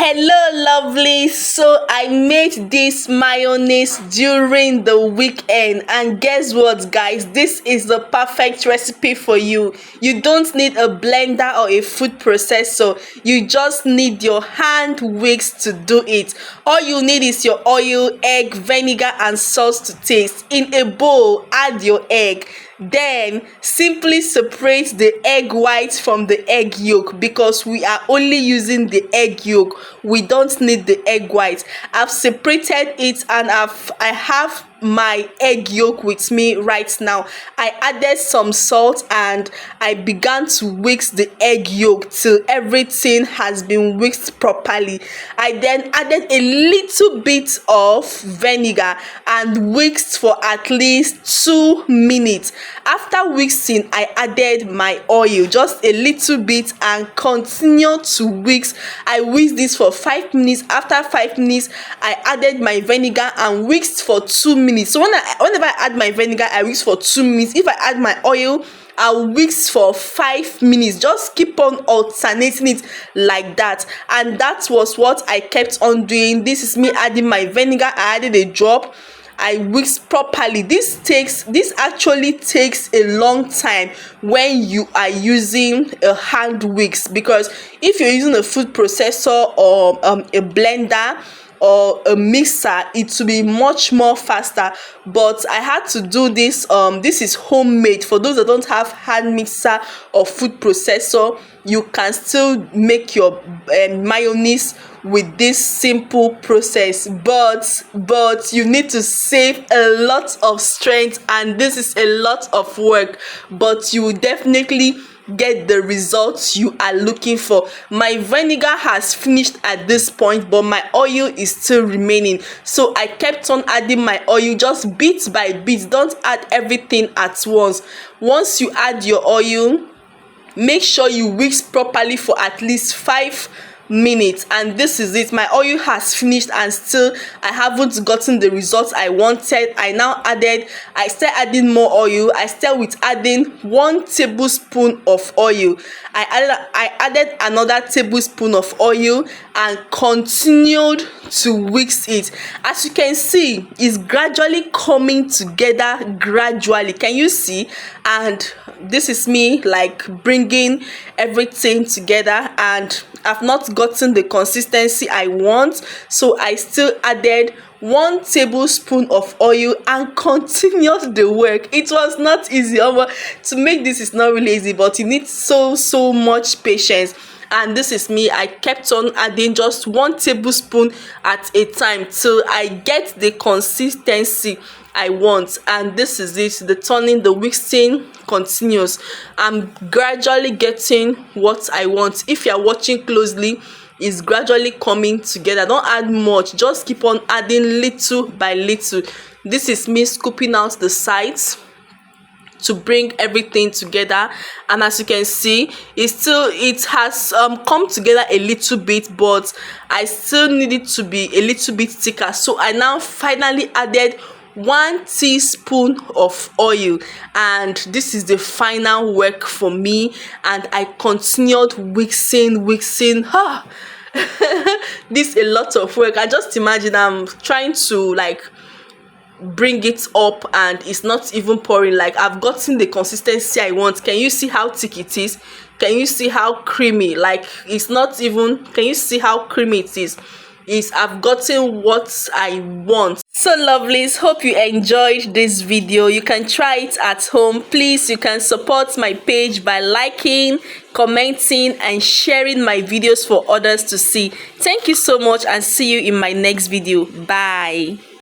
Hello, lovely. So I made this mayonnaise during the weekend, and guess what, guys? This is the perfect recipe for you. You don't need a blender or a food processor. You just need your hand whisk to do it. All you need is your oil, egg, vinegar, and salt to taste. In a bowl, add your egg. Then simply separate the egg white from the egg yolk, because we are only using the egg yolk. We don't need the egg white. I've separated it, and I have my egg yolk with me right now. I added some salt and I began to whisk the egg yolk till everything has been whisked properly. I then added a little bit of vinegar and whisked for at least 2 minutes. After whisking, I added my oil, just a little bit, and continued to whisk. I whisked this for 5 minutes. After 5 minutes, I added my vinegar and whisked for 2 minutes. So whenever I add my vinegar, I whisk for 2 minutes. If I add my oil, I'll whisk for 5 minutes. Just keep on alternating it like that, and that was what I kept on doing. This is me adding my vinegar. I added a drop. I whisk properly. This actually takes a long time when you are using a hand whisk, because if you're using a food processor or a blender or a mixer, it will be much more faster. But I had to do this. This is homemade. For those that don't have hand mixer or food processor, you can still make your mayonnaise with this simple process, but you need to save a lot of strength, and this is a lot of work, but you will definitely get the results you are looking for. My vinegar has finished at this point, but my oil is still remaining, so I kept on adding my oil just bit by bit. Don't add everything at once. Once you add your oil, make sure you whisk properly for at least 5 minutes. And this is it. My oil has finished, and still I haven't gotten the results I wanted. I started adding more oil. I started with adding 1 tablespoon of oil. I added another tablespoon of oil and continued to whisk it. As you can see, it's gradually coming together gradually. Can you see? And this is me like bringing everything together, and I've not gotten the consistency I want, so I still added 1 tablespoon of oil and continued the work. It was not easy. To make this is not really easy, but you need so much patience. And this is me. I kept on adding just 1 tablespoon at a time till I get the consistency I want. And this is it. The turning, the whisking continues. I'm gradually getting what I want. If you are watching closely, it's gradually coming together. Don't add much, just keep on adding little by little. This is me scooping out the sides to bring everything together, and as you can see, it has come together a little bit, but I still need it to be a little bit thicker. So I now finally added 1 teaspoon of oil, and this is the final work for me. And I continued wixing. This is a lot of work. I just imagine I'm trying to like bring it up and it's not even pouring. Like, I've gotten the consistency I want. Can you see how thick it is? Can you see how creamy? Like, it's not even, can you see how creamy it is? I've gotten what I want. So lovelies, hope you enjoyed this video. You can try it at home. Please, you can support my page by liking, commenting, and sharing my videos for others to see. Thank you so much, and see you in my next video. Bye.